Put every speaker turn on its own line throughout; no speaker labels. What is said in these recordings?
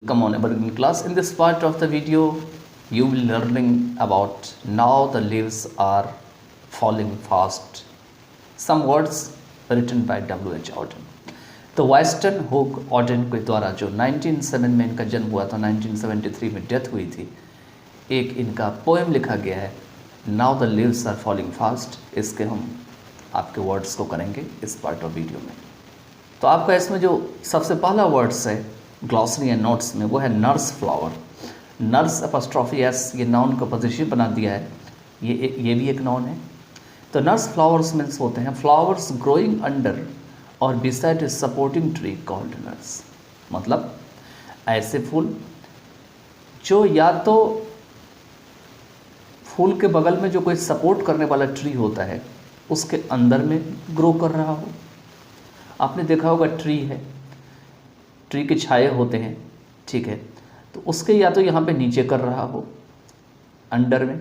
Come on, everyone class. In this part of the video, you will learning about now the leaves are falling fast. Some words written by W.H. Auden. तो वाइस्टन hook Odean के द्वारा जो 1907 में इनका जन्म हुआ था, 1973 में डेथ हुई थी, एक इनका पोएम लिखा गया है now the leaves are falling fast. इसके हम आपके वर्ड्स को करेंगे इस पार्ट ऑफ वीडियो में। तो आपका इसमें जो सबसे पहला वर्ड्स है ग्लॉसरी एंड नोट्स में, वो है nurse flower. Nurse apostrophe S, ये नाउन का पोजीशन बना दिया है, ये भी एक नाउन है। तो नर्स फ्लावर्स मीन्स होते हैं फ्लावर्स ग्रोइंग अंडर और बिसाइड ए सपोर्टिंग ट्री कॉल्ड नर्स। मतलब ऐसे फूल जो या तो फूल के बगल में जो कोई सपोर्ट करने वाला ट्री होता है उसके अंदर में ग्रो कर रहा हो। आपने देखा होगा ट्री है, ट्री के छाए होते हैं, ठीक है, तो उसके या तो यहाँ पे नीचे कर रहा हो अंडर में,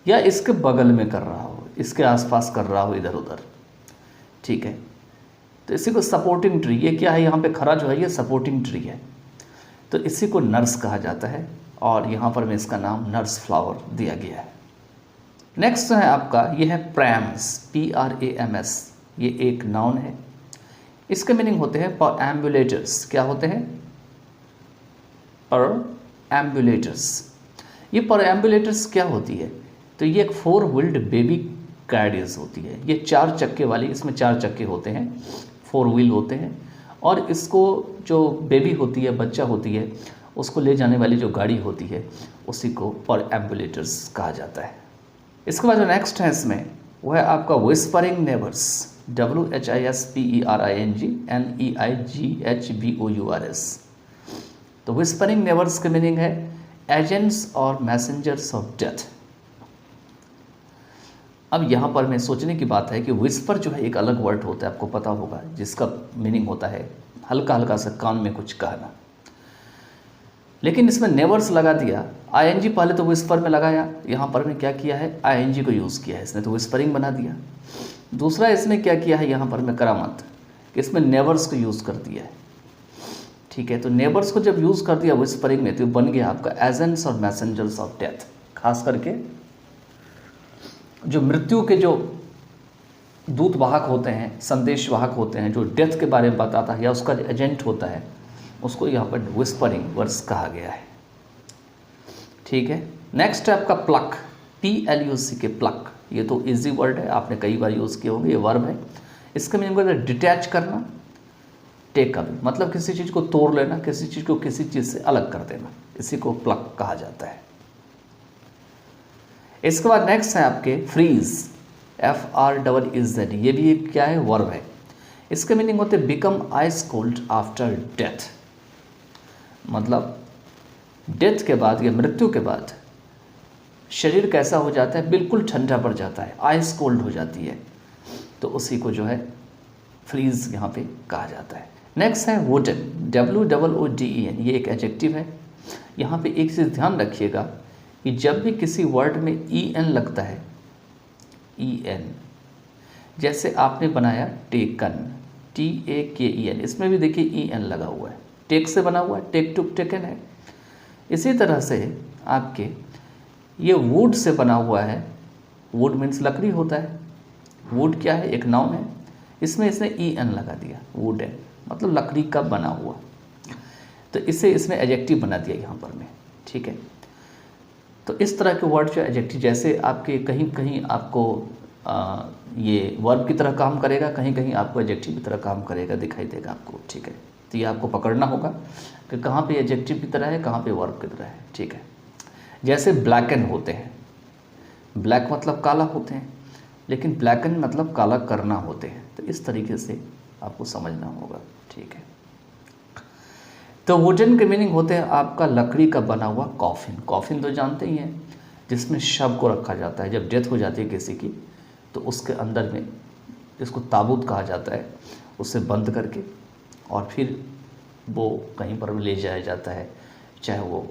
या इसके बगल में कर रहा हो, इसके आसपास कर रहा हो इधर उधर, ठीक है। तो इसी को सपोर्टिंग ट्री, ये क्या है यहाँ पे खड़ा जो है ये सपोर्टिंग ट्री है, तो इसी को नर्स कहा जाता है और यहाँ पर में इसका नाम नर्स फ्लावर दिया गया है। नेक्स्ट है आपका ये है प्रैम्स, PRAMS, ये एक नाउन है। इसके मीनिंग होते हैं परएम्बुलेटर्स। क्या होते हैं? परएम्बुलेटर्स। ये परएम्बुलेटर्स क्या होती है? तो ये एक 4 व्हील्ड बेबी कैरियर्स होती है। ये 4 चक्के वाली, इसमें 4 चक्के होते हैं, 4 व्हील होते हैं, और इसको जो बेबी होती है, बच्चा होती है, उसको ले जाने वाली जो गाड़ी होती है उसी को परएम्बुलेटर्स कहा जाता है। इसके बाद जो नेक्स्ट है इसमें वो है आपका विस्परिंग नेबर्स, WHISPERING NEIGHBOURS। तो विस्परिंग नेबर्स के मीनिंग है एजेंट्स और मैसेंजर्स ऑफ डेथ। अब यहाँ पर मैं सोचने की बात है कि विस्पर जो है एक अलग वर्ड होता है, आपको पता होगा, जिसका मीनिंग होता है हल्का हल्का सा कान में कुछ कहना, लेकिन इसमें नेवर्स लगा दिया, ING पहले तो विस्पर में लगाया, यहाँ पर में क्या किया है ING को यूज़ किया है इसने, तो विस्परिंग बना दिया। दूसरा इसने क्या किया है यहाँ पर में करामत कि इसमें नेवर्स को यूज़ कर दिया है, ठीक है। तो नेवर्स को जब यूज़ कर दिया विस्परिंग में तो बन गया आपका एजेंट्स और मैसेंजर्स ऑफ डेथ। खास करके जो मृत्यु के जो दूत वाहक होते हैं, संदेश वाहक होते हैं, जो डेथ के बारे में बताता है या उसका जो एजेंट होता है, उसको यहाँ पर विस्परिंग वर्ड्स कहा गया है, ठीक है। नेक्स्ट है आपका प्लक, PLUC के प्लक। ये तो इजी वर्ड है, आपने कई बार यूज़ किए होंगे, ये वर्ब है। इसका मीनिंग होता है डिटैच करना, टेक अवे, मतलब किसी चीज़ को तोड़ लेना, किसी चीज़ को किसी चीज़ से अलग कर देना, इसी को प्लक कहा जाता है। इसके बाद नेक्स्ट है आपके फ्रीज, FREEZ, ये भी एक क्या है वर्ब है। इसके मीनिंग होते हैं become ice cold after death. मतलब डेथ के बाद या मृत्यु के बाद शरीर कैसा हो जाता है, बिल्कुल ठंडा पड़ जाता है, आइस कोल्ड हो जाती है, तो उसी को जो है फ्रीज यहाँ पे कहा जाता है। नेक्स्ट है वुडन, WOODEN, ये एक एडजेक्टिव है। यहाँ पे एक चीज़ ध्यान रखिएगा कि जब भी किसी वर्ड में EN लगता है, EN, जैसे आपने बनाया टेकन, TAKEN, इसमें भी देखिए EN लगा हुआ है, टेक से बना हुआ है, टेक टुक टेकन है। इसी तरह से आपके ये वुड से बना हुआ है, वुड मीन्स लकड़ी होता है, वुड क्या है एक नाउन है, इसमें इसने EN लगा दिया, वुडन मतलब लकड़ी का बना हुआ, तो इसे इसने एडजेक्टिव बना दिया यहाँ पर में, ठीक है। तो इस तरह के वर्ड जो एडजेक्टिव, जैसे आपके कहीं कहीं आपको ये वर्ब की तरह काम करेगा, कहीं कहीं आपको एडजेक्टिव की तरह काम करेगा, दिखाई देगा आपको, ठीक है। तो ये आपको पकड़ना होगा कि कहाँ पे एडजेक्टिव की तरह है, कहाँ पे वर्ब की तरह है, ठीक है। जैसे ब्लैकन होते हैं, ब्लैक मतलब काला होते हैं, लेकिन ब्लैकन मतलब काला करना होते हैं, तो इस तरीके से आपको समझना होगा, ठीक है। तो वुडन के मीनिंग होते हैं आपका लकड़ी का बना हुआ कॉफिन। कॉफिन तो जानते ही हैं, जिसमें शव को रखा जाता है, जब डेथ हो जाती है किसी की तो उसके अंदर में, इसको ताबूत कहा जाता है, उसे बंद करके और फिर वो कहीं पर ले जाया जाता है, चाहे वो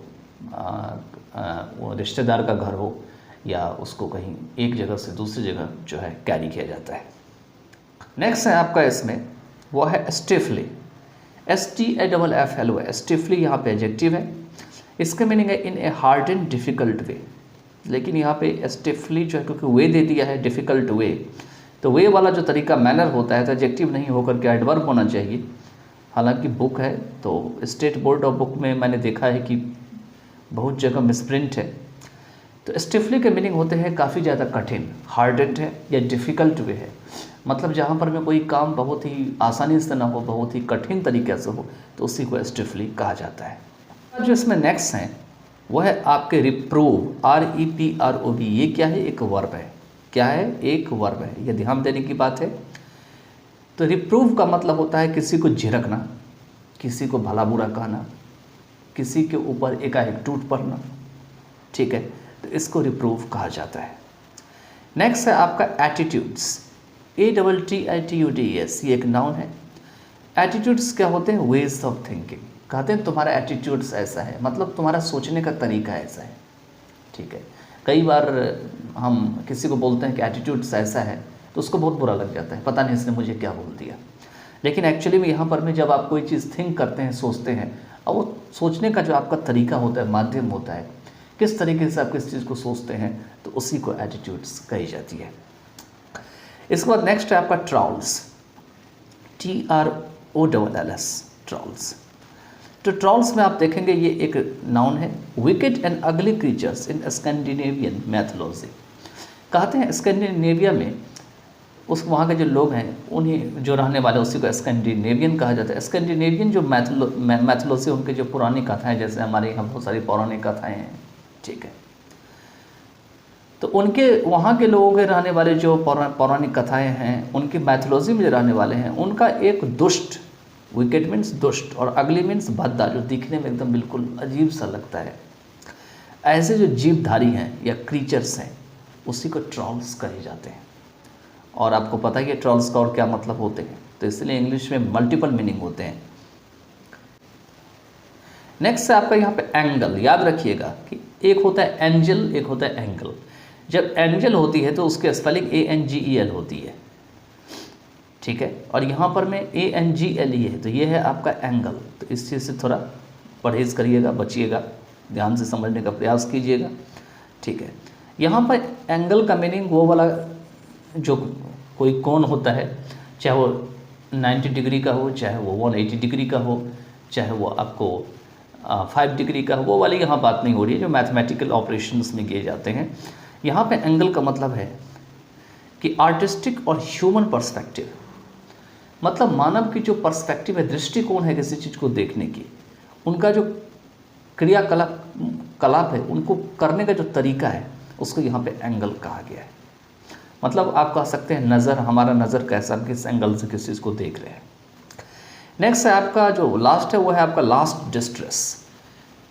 रिश्तेदार का घर हो या उसको कहीं एक जगह से दूसरी जगह जो है कैरी किया जाता है। नेक्स्ट है आपका इसमें वो है स्टिफली, STAFFLY, स्टिफली यहाँ पे एडजेक्टिव है। इसका मीनिंग है इन ए हार्ड एंड डिफ़िकल्ट वे, लेकिन यहाँ पे स्टिफली जो है क्योंकि वे दे दिया है डिफ़िकल्ट वे, तो वे वाला जो तरीका मैनर होता है तो एडजेक्टिव नहीं होकर के एडवर्ब होना चाहिए। हालांकि बुक है तो स्टेट बोर्ड ऑफ बुक में मैंने देखा है कि बहुत जगह मिसप्रिंट है। तो स्टिफली के मीनिंग होते हैं काफ़ी ज़्यादा कठिन, हार्डेंड है या डिफ़िकल्ट वे है, मतलब जहाँ पर में कोई काम बहुत ही आसानी से ना हो, बहुत ही कठिन तरीके से हो, तो उसी को स्टिफली कहा जाता है। जो इसमें नेक्स्ट हैं वह है आपके रिप्रूव, REPROV। ये क्या है? एक वर्ब है। क्या है? एक वर्ब है। ये ध्यान देने की बात है। तो रिप्रूव का मतलब होता है किसी को झिड़कना, किसी को भला बुरा कहना, किसी के ऊपर एकाएक टूट पड़ना, ठीक है, तो इसको रिप्रूव कहा जाता है। नेक्स्ट है आपका एटीट्यूड्स, ATTITUDES, ये एक नाउन है। एटीट्यूड्स क्या होते हैं? Ways of thinking. कहते हैं तुम्हारा एटीट्यूड्स ऐसा है, मतलब तुम्हारा सोचने का तरीका ऐसा है, ठीक है। कई बार हम किसी को बोलते हैं कि एटीट्यूड्स ऐसा है तो उसको बहुत बुरा लग जाता है, पता नहीं इसने मुझे क्या बोल दिया। लेकिन एक्चुअली में यहाँ पर में जब आप कोई चीज़ थिंक करते हैं, सोचते हैं, और वो सोचने का जो आपका तरीका होता है, माध्यम होता है, किस तरीके से आप किस चीज़ को सोचते हैं, तो उसी को एटीट्यूड्स कही जाती है। इसके बाद नेक्स्ट है आपका ट्रॉल्स, TROLLS, ट्रॉल्स। तो ट्रॉल्स में आप देखेंगे ये एक नाउन है। विकेड एंड अगली क्रीचर्स इन स्कैंडिनेवियन मैथोलॉजी। कहते हैं स्कैंडिनेविया में उस वहाँ के जो लोग हैं, उन्हीं जो रहने वाले, उसी को स्कैंडिनेवियन कहा जाता है। स्कैंडिनेवियन जो मैथोलॉजी, उनके जो पुरानी कथाएं, जैसे हमारे यहाँ बहुत सारी पौराणिक कथाएँ हैं, ठीक है, तो उनके वहाँ के लोगों के रहने वाले जो पौराणिक कथाएं हैं, उनकी मैथोलॉजी में जो रहने वाले हैं, उनका एक दुष्ट, विकेट मीन्स दुष्ट और अगली मीन्स भद्दा, जो दिखने में एकदम बिल्कुल अजीब सा लगता है, ऐसे जो जीवधारी हैं या क्रीचर्स हैं, उसी को ट्रॉल्स कहे जाते हैं। और आपको पता ही है ट्रॉल्स का और क्या मतलब होते हैं, तो इसलिए इंग्लिश में मल्टीपल मीनिंग होते हैं। नेक्स्ट है आपका यहाँ पे एंगल। याद रखिएगा कि एक होता है एंजल, एक होता है एंगल। जब एंजल होती है तो उसकी स्पेलिंग ANGEL होती है, ठीक है, और यहाँ पर में ANGLE है, तो ये है आपका एंगल। तो इस चीज़ से थोड़ा परहेज़ करिएगा, बचिएगा, ध्यान से समझने का प्रयास कीजिएगा, ठीक है। यहाँ पर एंगल का मीनिंग वो वाला जो कोई कोण होता है, चाहे वो 90 डिग्री का हो, चाहे वो 180 डिग्री का हो, चाहे वो आपको 5 डिग्री का हो, वो वाली यहाँ बात नहीं हो रही है जो मैथमेटिकल ऑपरेशंस में किए जाते हैं। यहाँ पे एंगल का मतलब है कि आर्टिस्टिक और ह्यूमन पर्सपेक्टिव, मतलब मानव की जो पर्सपेक्टिव है, दृष्टिकोण है किसी चीज़ को देखने की, उनका जो क्रियाकलाप है, उनको करने का जो तरीका है, उसको यहाँ पे एंगल कहा गया है। मतलब आप कह सकते हैं नज़र, हमारा नज़र कैसा, किस एंगल से किस चीज़ को देख रहे हैं। नेक्स्ट है आपका जो लास्ट है वो है आपका लास्ट डिस्ट्रेस।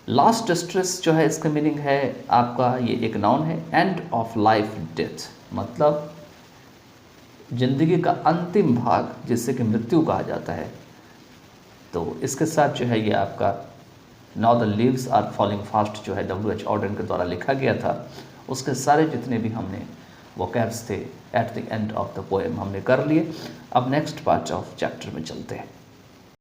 लास्ट डिस्ट्रेस जो है इसका मीनिंग है आपका, ये एक नाउन है, एंड ऑफ लाइफ डेथ, मतलब जिंदगी का अंतिम भाग, जिससे कि मृत्यु कहा जाता है। तो इसके साथ जो है ये आपका now the leaves are falling fast जो है W.H. ऑर्डन के द्वारा लिखा गया था, उसके सारे जितने भी हमने वोकैब्स थे at the end of the poem हमने कर लिए। अब नेक्स्ट पार्ट ऑफ चैप्टर में चलते हैं।